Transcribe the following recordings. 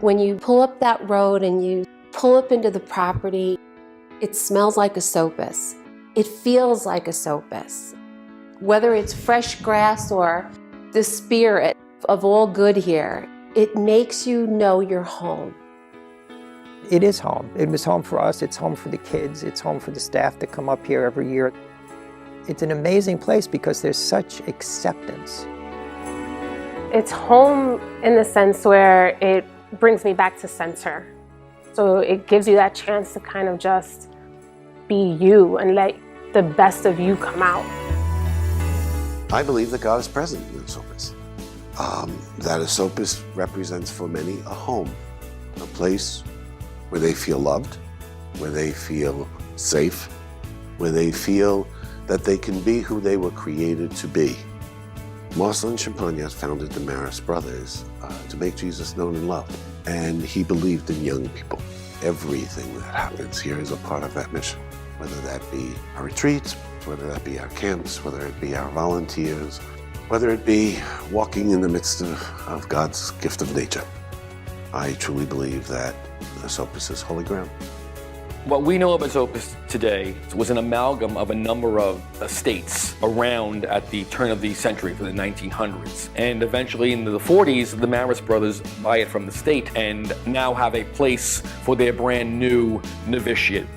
When you pull up that road and you pull up into the property, it smells like a Sopus. It feels like a Sopus. Whether it's fresh grass or the spirit of all good here, it makes you know you're home. It is home. It was home for us. It's home for the kids. It's home for the staff that come up here every year. It's an amazing place because there's such acceptance. It's home in the sense where it brings me back to center. So it gives you that chance to kind of just be you and let the best of you come out. I believe that God is present in Esopus. That Esopus represents for many a home, a place where they feel loved, where they feel safe, where they feel that they can be who they were created to be. Marcel Champagnat founded the Marist Brothers to make Jesus known and loved. And he believed in young people. Everything that happens here is a part of that mission, whether that be our retreats, whether that be our camps, whether it be our volunteers, whether it be walking in the midst of God's gift of nature. I truly believe that Esopus is holy ground. What we know of Esopus today was an amalgam of a number of estates around at the turn of the century, for the 1900s. And eventually in the 40s, the Marist brothers buy it from the state and now have a place for their brand new novitiate.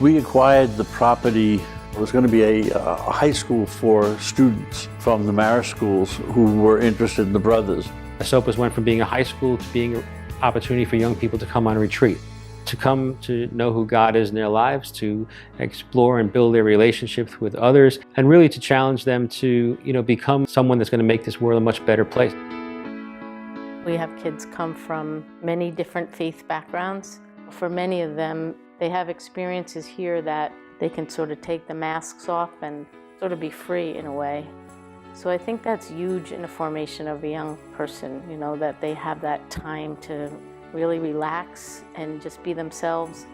We acquired the property. It was going to be a high school for students from the Marist schools who were interested in the brothers. Esopus went from being a high school to being an opportunity for young people to come on retreat, to come to know who God is in their lives, to explore and build their relationships with others, and really to challenge them to, become someone that's going to make this world a much better place. We have kids come from many different faith backgrounds. For many of them, they have experiences here that they can sort of take the masks off and sort of be free in a way. So I think that's huge in the formation of a young person, that they have that time to really relax and just be themselves.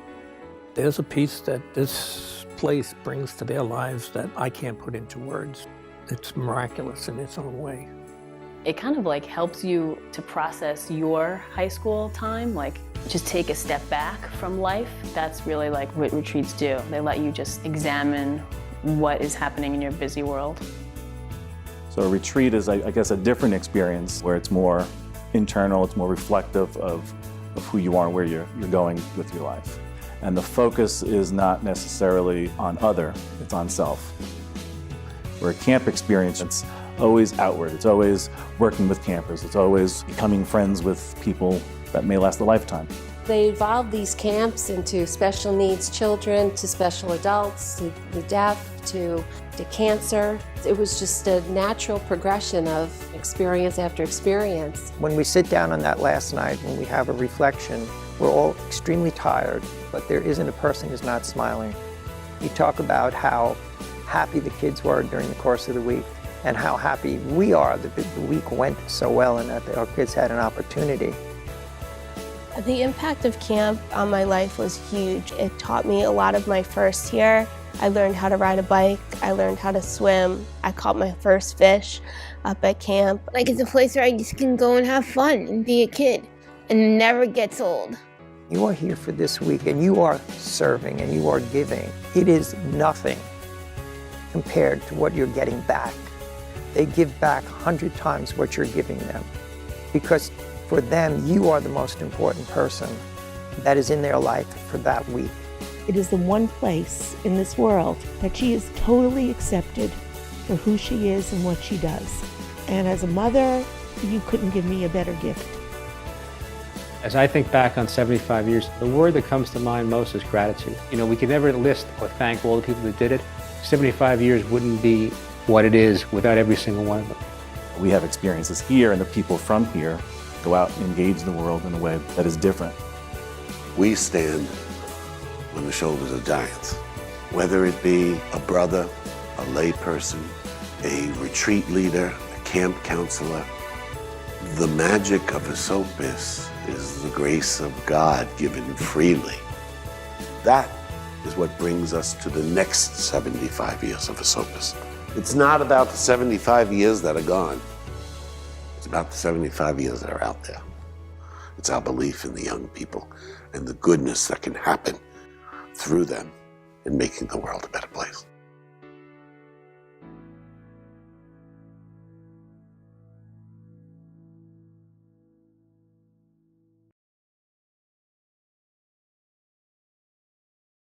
There's a peace that this place brings to their lives that I can't put into words. It's miraculous in its own way. It kind of helps you to process your high school time, just take a step back from life. That's really what retreats do. They let you just examine what is happening in your busy world. So a retreat is, I guess, a different experience where it's more internal, it's more reflective of who you are and where you're going with your life. And the focus is not necessarily on other, it's on self. Where a camp experience, it's always outward, it's always working with campers, it's always becoming friends with people that may last a lifetime. They evolved these camps into special needs children, to special adults, to the deaf, to cancer. It was just a natural progression of experience after experience. When we sit down on that last night, when we have a reflection, we're all extremely tired, but there isn't a person who's not smiling. You talk about how happy the kids were during the course of the week and how happy we are that the week went so well and that our kids had an opportunity. The impact of camp on my life was huge. It taught me a lot of my first year. I learned how to ride a bike, I learned how to swim, I caught my first fish up at camp. It's a place where I just can go and have fun and be a kid, and it never gets old. You are here for this week and you are serving and you are giving. It is nothing compared to what you're getting back. They give back 100 times what you're giving them, because for them, you are the most important person that is in their life for that week. It is the one place in this world that she is totally accepted for who she is and what she does. And as a mother, you couldn't give me a better gift. As I think back on 75 years, the word that comes to mind most is gratitude. We could never list or thank all the people that did it. 75 years wouldn't be what it is without every single one of them. We have experiences here, and the people from here go out and engage the world in a way that is different. We stand on the shoulders of giants, whether it be a brother, a lay person, a retreat leader, a camp counselor. The magic of Esopus is the grace of God given freely. That is what brings us to the next 75 years of Esopus. It's not about the 75 years that are gone. It's about the 75 years that are out there. It's our belief in the young people and the goodness that can happen through them in making the world a better place.